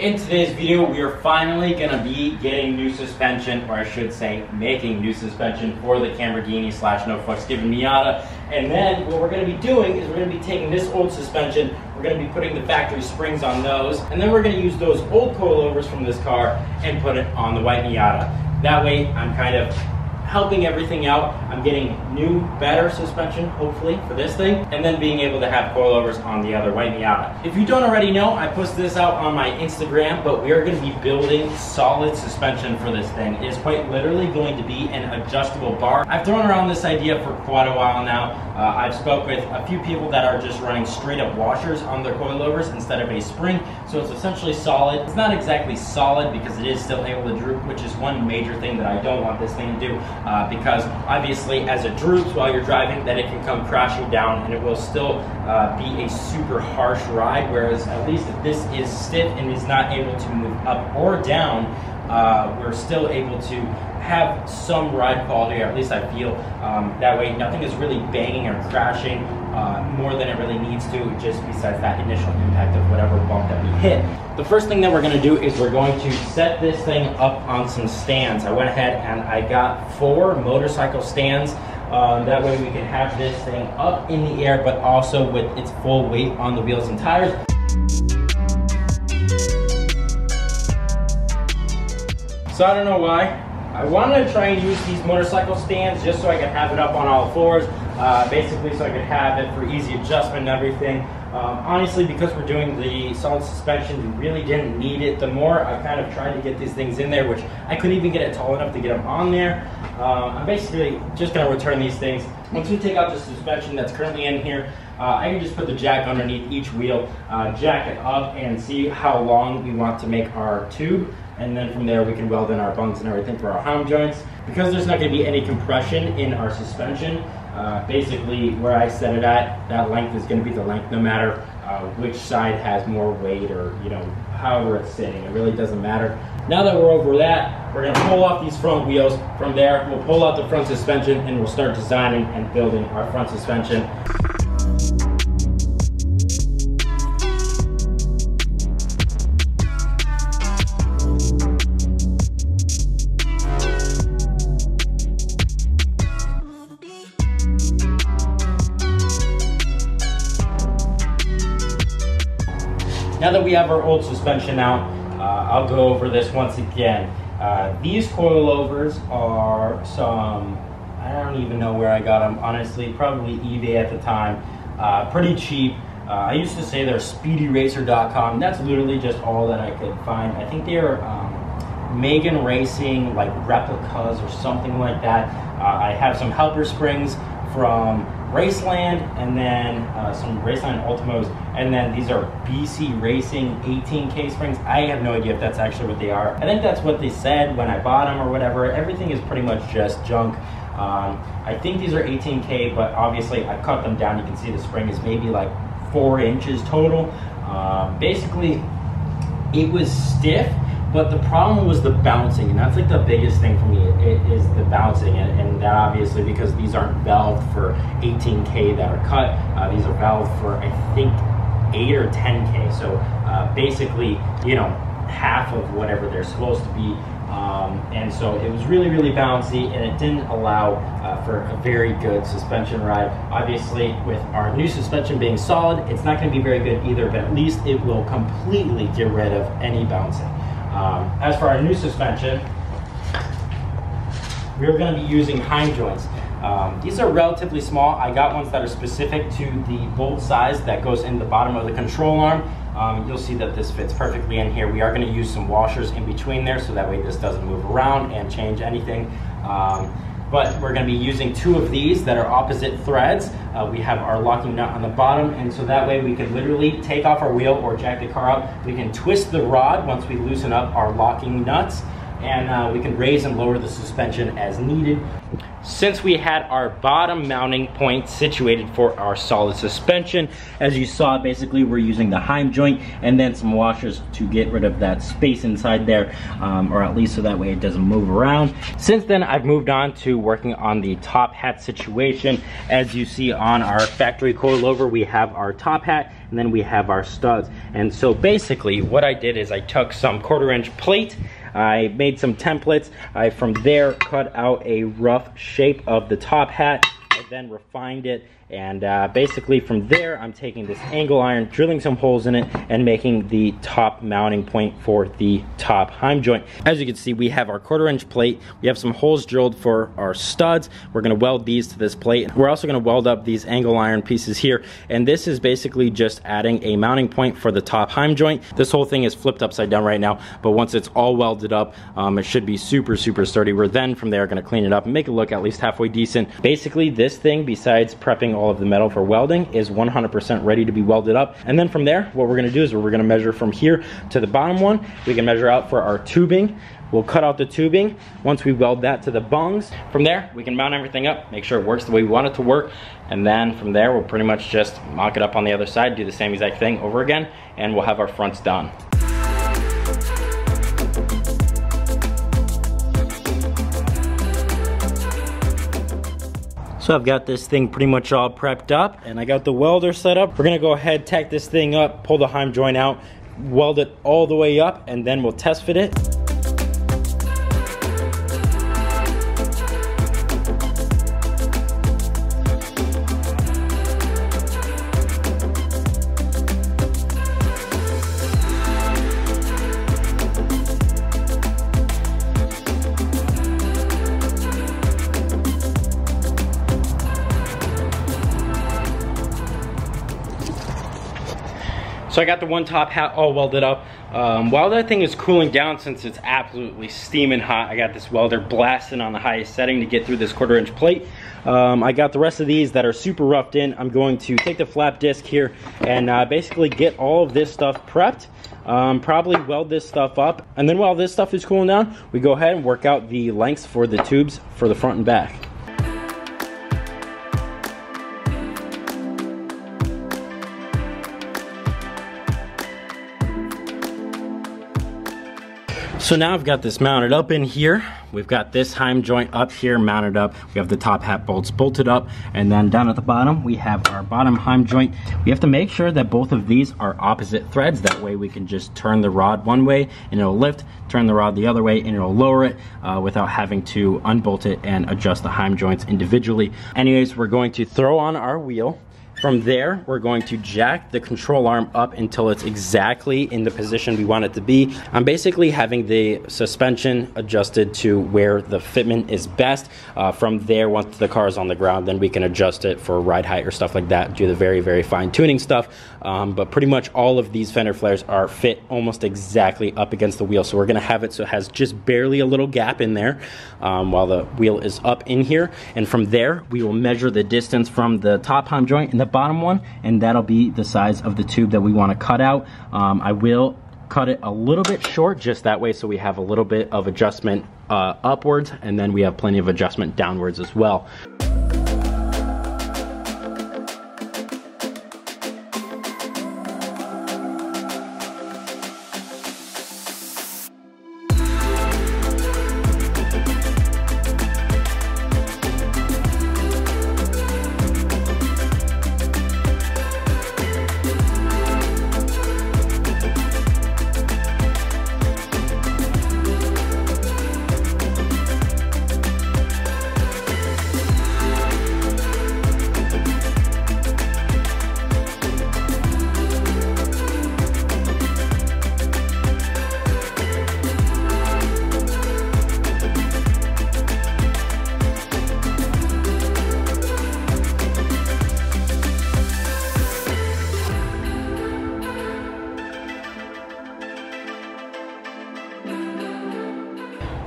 In today's video, we are finally going to be getting new suspension, or I should say, making new suspension for the Lamborghini / No Flex Given Miata. And then what we're going to be doing is we're going to be taking this old suspension, we're going to be putting the factory springs on those, and then we're going to use those old coilovers from this car and put it on the white Miata. That way, I'm kind of helping everything out. I'm getting new, better suspension, hopefully, for this thing, and then being able to have coilovers on the other white Miata. If you don't already know, I posted this out on my Instagram, but we are going to be building solid suspension for this thing. It is quite literally going to be an adjustable bar. I've thrown around this idea for quite a while now. I've spoke with a few people that are just running straight up washers on their coilovers instead of a spring, so it's essentially solid. It's not exactly solid because it is still able to droop, which is one major thing that I don't want this thing to do. Because obviously as it droops while you're driving, then it can come crashing down and it will still be a super harsh ride, whereas at least if this is stiff and is not able to move up or down, we're still able to have some ride quality, or at least I feel that way. Nothing is really banging or crashing more than it really needs to, just besides that initial impact of whatever bump that we hit. The first thing that we're going to do is we're going to set this thing up on some stands. I went ahead and I got 4 motorcycle stands. That way we can have this thing up in the air, but also with its full weight on the wheels and tires. So I don't know why. I wanted to try and use these motorcycle stands just so I could have it up on all fours, basically so I could have it for easy adjustment and everything. Honestly, because we're doing the solid suspension, we really didn't need it. The more I kind of tried to get these things in there, which I couldn't even get it tall enough to get them on there, I'm basically just going to return these things. Once we take out the suspension that's currently in here, I can just put the jack underneath each wheel, jack it up, and see how long we want to make our tube. And then from there we can weld in our bunks and everything for our hind joints. Because there's not going to be any compression in our suspension, basically where I set it at, that length is going to be the length no matter which side has more weight, or however it's sitting. It really doesn't matter. Now that we're over that, we're going to pull off these front wheels. From there we'll pull out the front suspension and we'll start designing and building our front suspension. Now that we have our old suspension out, I'll go over this once again. These coilovers are some, I don't even know where I got them, honestly, probably eBay at the time. Pretty cheap. I used to say they're speedyracer.com. That's literally just all that I could find. I think they're Megan Racing, like replicas or something like that. I have some helper springs from Raceland, and then some Raceland Ultimos, and then these are BC Racing 18K springs. I have no idea if that's actually what they are. I think that's what they said when I bought them or whatever. Everything is pretty much just junk. I think these are 18K, but obviously I cut them down. You can see the spring is maybe like 4 inches total. Basically, it was stiff, but the problem was the bouncing, and that's like the biggest thing for me. It is the bouncing, and that obviously because these aren't valved for 18K that are cut. These are valved for I think 8 or 10K. So basically, half of whatever they're supposed to be. And so it was really, really bouncy, and it didn't allow for a very good suspension ride. Obviously, with our new suspension being solid, it's not going to be very good either, but at least it will completely get rid of any bouncing. As for our new suspension, we're going to be using Hind Joints. These are relatively small. I got ones that are specific to the bolt size that goes in the bottom of the control arm. You'll see that this fits perfectly in here. We are going to use some washers in between there, so that way this doesn't move around and change anything. But we're going to be using 2 of these that are opposite threads. We have our locking nut on the bottom, and so that way we can literally take off our wheel or jack the car up. We can twist the rod once we loosen up our locking nuts, and we can raise and lower the suspension as needed. Since we had our bottom mounting point situated for our solid suspension, as you saw, basically we're using the Hind joint and then some washers to get rid of that space inside there, or at least so that way it doesn't move around. Since then, I've moved on to working on the top hat situation. As you see on our factory coilover, we have our top hat, and then we have our studs. And so basically what I did is I took some 1/4-inch plate, I made some templates, I from there cut out a rough shape of the top hat, I then refined it, and basically from there I'm taking this angle iron, drilling some holes in it, and making the top mounting point for the top Hind joint. As you can see, we have our 1/4-inch plate, we have some holes drilled for our studs. We're going to weld these to this plate. We're also going to weld up these angle iron pieces here, and this is basically just adding a mounting point for the top Hind joint. This whole thing is flipped upside down right now, but once it's all welded up, it should be super sturdy. We're then from there going to clean it up and make it look at least halfway decent. Basically this thing, besides prepping all of the metal for welding, is 100% ready to be welded up. And then from there, what we're going to do is we're going to measure from here to the bottom one. We can measure out for our tubing. We'll cut out the tubing once we weld that to the bungs. From there, we can mount everything up, make sure it works the way we want it to work, and then from there, we'll pretty much just mock it up on the other side, do the same exact thing over again, and we'll have our fronts done. So I've got this thing pretty much all prepped up, and I got the welder set up. We're gonna go ahead, tack this thing up, pull the Hind joint out, weld it all the way up, and then we'll test fit it. So I got the one top hat all welded up. While that thing is cooling down, since it's absolutely steaming hot, I got this welder blasting on the highest setting to get through this 1/4-inch plate. I got the rest of these that are super roughed in. I'm going to take the flap disc here and basically get all of this stuff prepped. Probably weld this stuff up, and then while this stuff is cooling down, we go ahead and work out the lengths for the tubes for the front and back. So now I've got this mounted up in here. We've got this Hind joint up here mounted up. We have the top hat bolts bolted up, and then down at the bottom we have our bottom Hind joint. We have to make sure that both of these are opposite threads. That way we can just turn the rod one way and it'll lift, turn the rod the other way and it'll lower it without having to unbolt it and adjust the Hind joints individually. Anyways, we're going to throw on our wheel. From there, we're going to jack the control arm up until it's exactly in the position we want it to be. I'm basically having the suspension adjusted to where the fitment is best. From there, once the car is on the ground, then we can adjust it for ride height or stuff like that, do the very fine tuning stuff. But pretty much all of these fender flares are fit almost exactly up against the wheel. So we're gonna have it so it has just barely a little gap in there while the wheel is up in here. And from there, we will measure the distance from the top Hind joint and the bottom one, and that'll be the size of the tube that we want to cut out. I will cut it a little bit short, just that way so we have a little bit of adjustment upwards, and then we have plenty of adjustment downwards as well.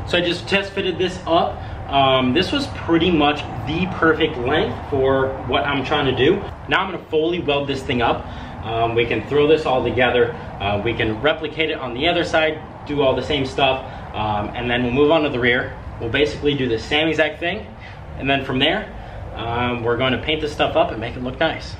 So I just test fitted this up. This was pretty much the perfect length for what I'm trying to do. Now I'm gonna fully weld this thing up. We can throw this all together. We can replicate it on the other side, do all the same stuff, and then we'll move on to the rear. We'll basically do the same exact thing. And then from there, we're going to paint this stuff up and make it look nice.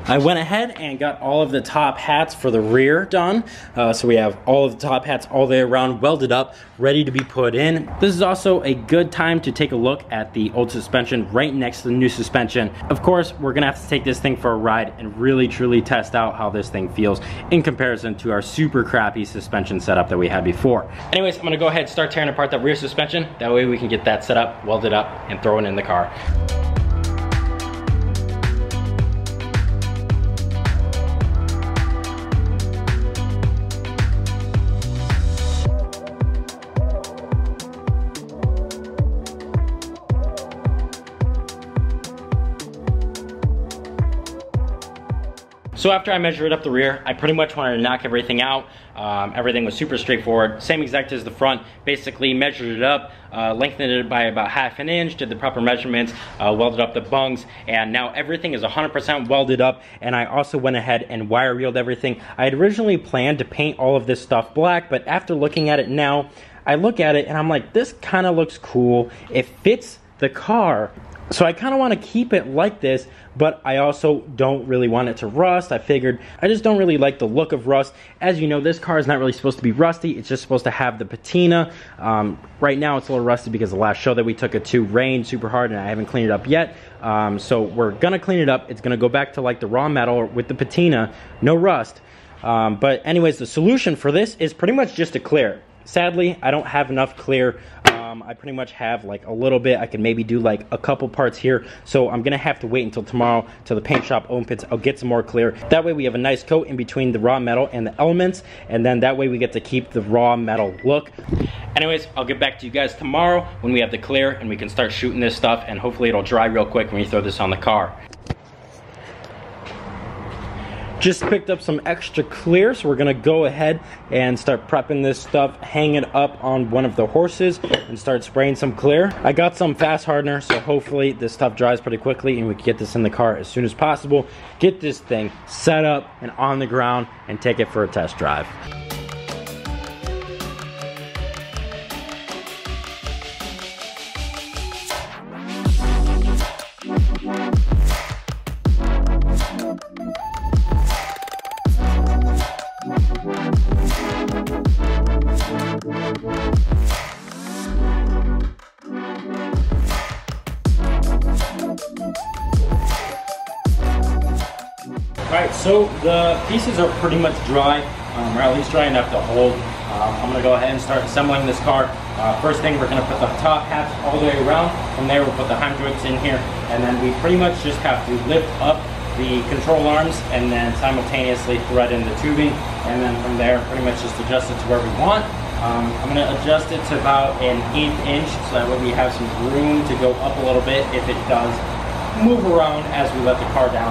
I went ahead and got all of the top hats for the rear done. So we have all of the top hats all the way around welded up, ready to be put in. This is also a good time to take a look at the old suspension right next to the new suspension. Of course, we're gonna have to take this thing for a ride and really truly test out how this thing feels in comparison to our super crappy suspension setup that we had before. Anyways, I'm gonna go ahead and start tearing apart that rear suspension. That way we can get that set up, welded up, and throw it in the car. So after I measured up the rear, I pretty much wanted to knock everything out. Everything was super straightforward, same exact as the front. Basically measured it up, lengthened it by about 1/2 inch, did the proper measurements, welded up the bungs, and now everything is 100% welded up. And I also went ahead and wire reeled everything. I had originally planned to paint all of this stuff black, but after looking at it now, I look at it and I'm like, this kind of looks cool. It fits the car. So I kind of want to keep it like this, but I also don't really want it to rust. I figured I just don't really like the look of rust. As you know, this car is not really supposed to be rusty. It's just supposed to have the patina. Right now it's a little rusty because the last show that we took it to rained super hard and I haven't cleaned it up yet. So we're gonna clean it up. It's gonna go back to like the raw metal with the patina, no rust. But anyways, the solution for this is pretty much just a clear. Sadly, I don't have enough clear. I pretty much have like a little bit. I can maybe do like a couple parts here. So I'm gonna have to wait until tomorrow till the paint shop opens. I'll get some more clear. That way we have a nice coat in between the raw metal and the elements. And then that way we get to keep the raw metal look. Anyways, I'll get back to you guys tomorrow when we have the clear and we can start shooting this stuff, and hopefully it'll dry real quick when we throw this on the car. Just picked up some extra clear, so we're gonna go ahead and start prepping this stuff, hang it up on one of the horses and start spraying some clear. I got some fast hardener, so hopefully this stuff dries pretty quickly and we can get this in the car as soon as possible, get this thing set up and on the ground and take it for a test drive. Alright, so the pieces are pretty much dry, or at least dry enough to hold. I'm going to go ahead and start assembling this car. First thing, we're going to put the top hats all the way around. From there, we'll put the Hind Joints in here, and then we pretty much just have to lift up the control arms and then simultaneously thread in the tubing, and then from there, pretty much just adjust it to where we want. I'm going to adjust it to about an 1/8 inch, so that way we have some room to go up a little bit if it does move around as we let the car down.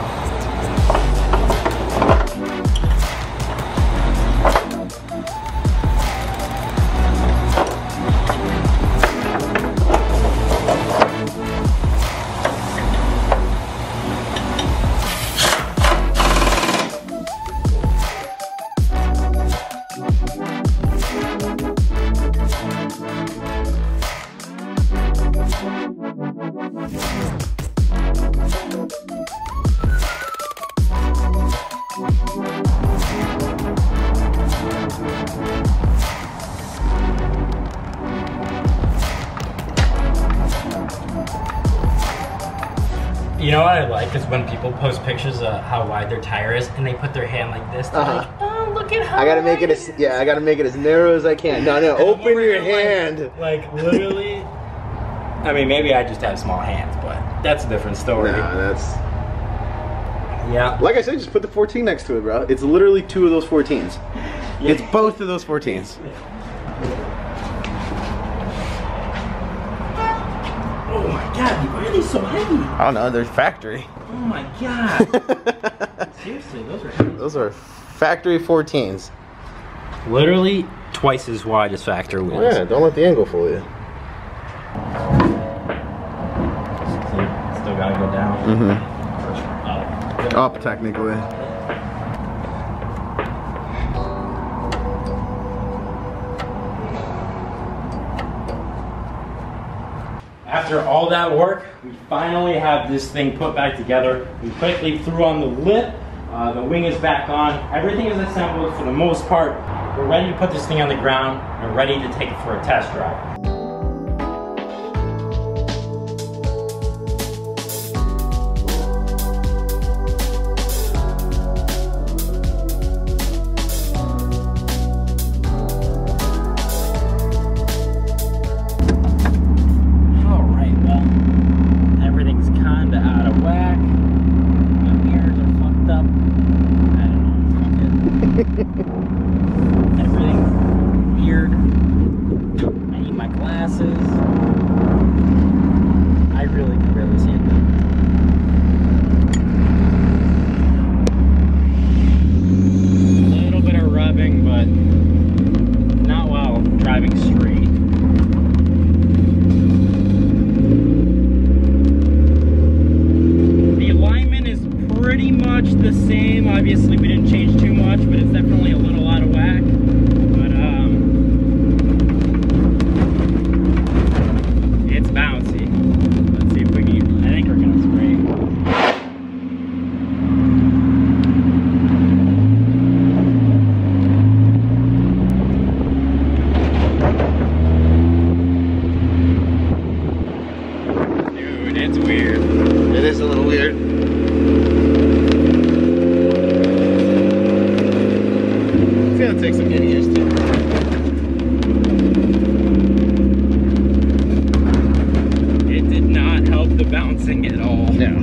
You know what I like is when people post pictures of how wide their tire is and they put their hand like this. They're like, oh, look at how I gotta make it as I gotta make it as narrow as I can. No, open your hand. Like literally. I mean, maybe I just have small hands, but that's a different story. No, that's. Yeah. Like I said, just put the 14 next to it, bro. It's literally 2 of those 14s. Yeah. It's both of those 14s. Oh my god, why are they so heavy? I don't know, they're factory. Oh my god. Seriously, those are heavy. Those are factory 14s. Literally twice as wide as factory wheels. Oh, yeah, don't let the angle fool you. Still gotta go down. Mm-hmm. Up, technically. After all that work, we finally have this thing put back together. We quickly threw on the lip The wing is back on. Everything is assembled for the most part. We're ready to put this thing on the ground. We're ready to take it for a test drive. Everything's weird. I need my glasses. I really can barely see it. A little bit of rubbing, but not while driving straight. The alignment is pretty much the same. Obviously, we didn't change too much, but it's definitely a little out of whack. But it's bouncy. Let's see if we can. I think we're gonna spray. Dude, it's weird. It is a little weird. It's gonna take some getting used to. It did not help the bouncing at all. No.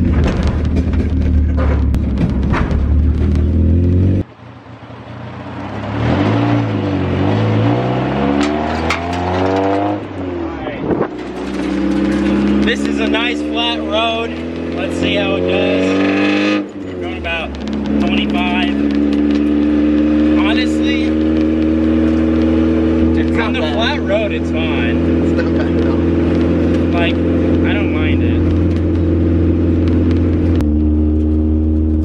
This is a nice flat road. Let's see how it does. We're going about 25. Honestly, on the flat road, it's fine. It's not bad at all. Like, I don't mind it.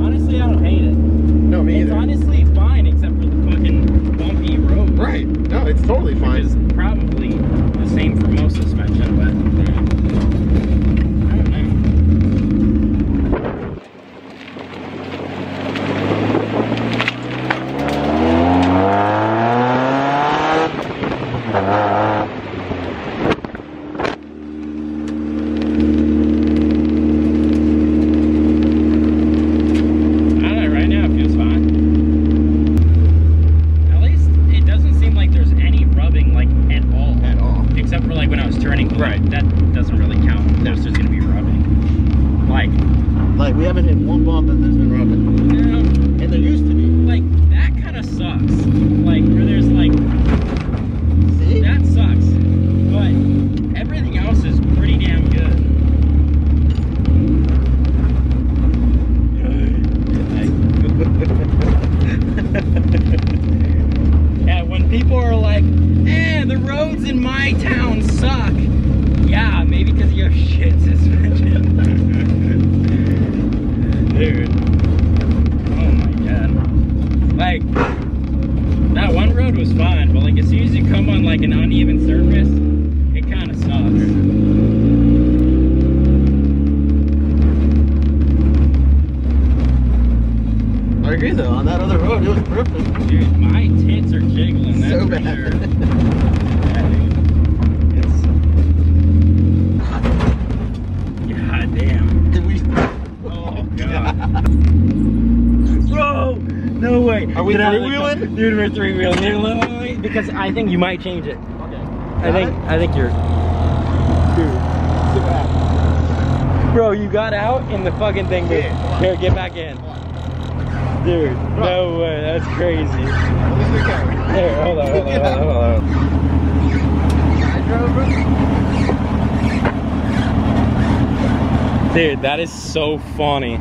Honestly, I don't hate it. No, me It's either. honestly fine, except for the fucking bumpy road. Right. No, it's totally fine. Which is probably the same for most suspension, but I don't know. I don't know, right now it feels fine. At least it doesn't seem like there's any rubbing, like, at all. At all. Except for, like, when I was turning. Right. That doesn't really count. There's just gonna be rubbing. Like, we haven't hit one bump and there's been rubbing. You know, And there used to be. like, that kind of sucks. Like, where there's, like, See? that sucks. But everything else is pretty damn good. Yeah, when people are like, the roads in my town suck. Yeah, maybe because you have shit suspension. Dude. Oh my god. Like, that one road was fine, but like as soon as you come on like an uneven surface, it kind of sucks. I agree though, on that other road it was perfect. Dude, my tits are jiggling, that's So for bad. sure. Yeah, dude. It's... God damn. Did we? Oh, God. Whoa! No way. Are we Get out of the three-wheeling? car. Dude, we're three-wheeling. Dude, wait, because I think you might change it. Okay. I think you're... Dude, sit back. Bro, you got out and the fucking thing moved. Yeah. Here, get back in. Dude, no way, that's crazy. Here, hold on. Dude, that is so funny.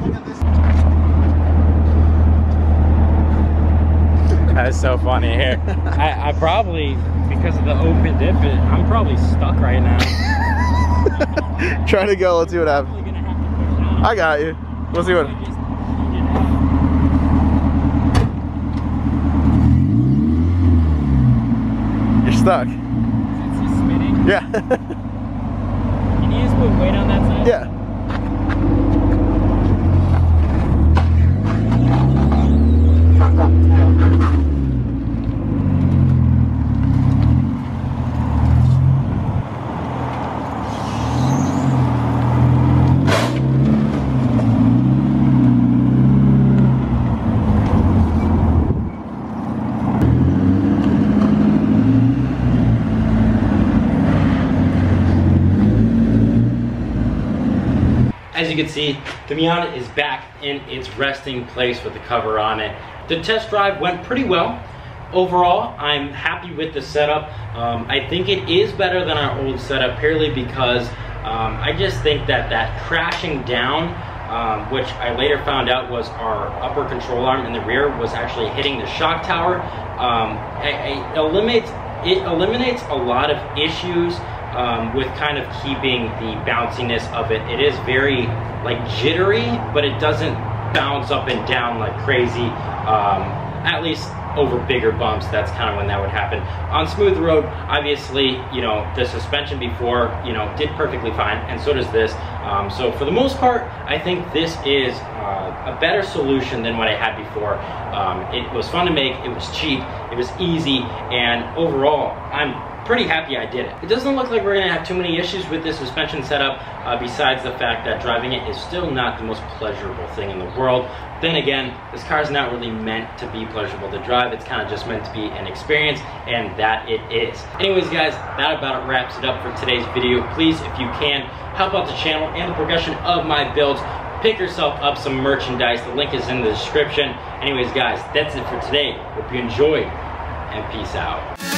That is so funny. Here, I probably, because of the open dip, I'm probably stuck right now. Try to go, let's see what happens. I'm probably gonna have to push down. I got you. We'll see what. I just- You're stuck. Is it spinning? Yeah. Can you just put weight on that side? Yeah. as you can see, the Miata is back in its resting place with the cover on it. The test drive went pretty well. Overall, I'm happy with the setup. I think it is better than our old setup purely because I just think that that crashing down, which I later found out was our upper control arm in the rear, was actually hitting the shock tower. It eliminates a lot of issues with kind of keeping the bounciness of it. It is very like jittery, but it doesn't bounce up and down like crazy, at least over bigger bumps. That's kind of when that would happen. On smooth road, obviously, you know, the suspension before, you know, did perfectly fine, and so does this. So for the most part, I think this is a better solution than what I had before. It was fun to make, it was cheap, it was easy, and overall, I'm pretty happy I did it. It doesn't look like we're gonna have too many issues with this suspension setup, besides the fact that driving it is still not the most pleasurable thing in the world. Then again, this car is not really meant to be pleasurable to drive. It's kind of just meant to be an experience, and that it is. Anyways, guys, that about wraps it up for today's video. Please, if you can, help out the channel and the progression of my builds. Pick yourself up some merchandise. The link is in the description. Anyways, guys, that's it for today. Hope you enjoyed, and peace out.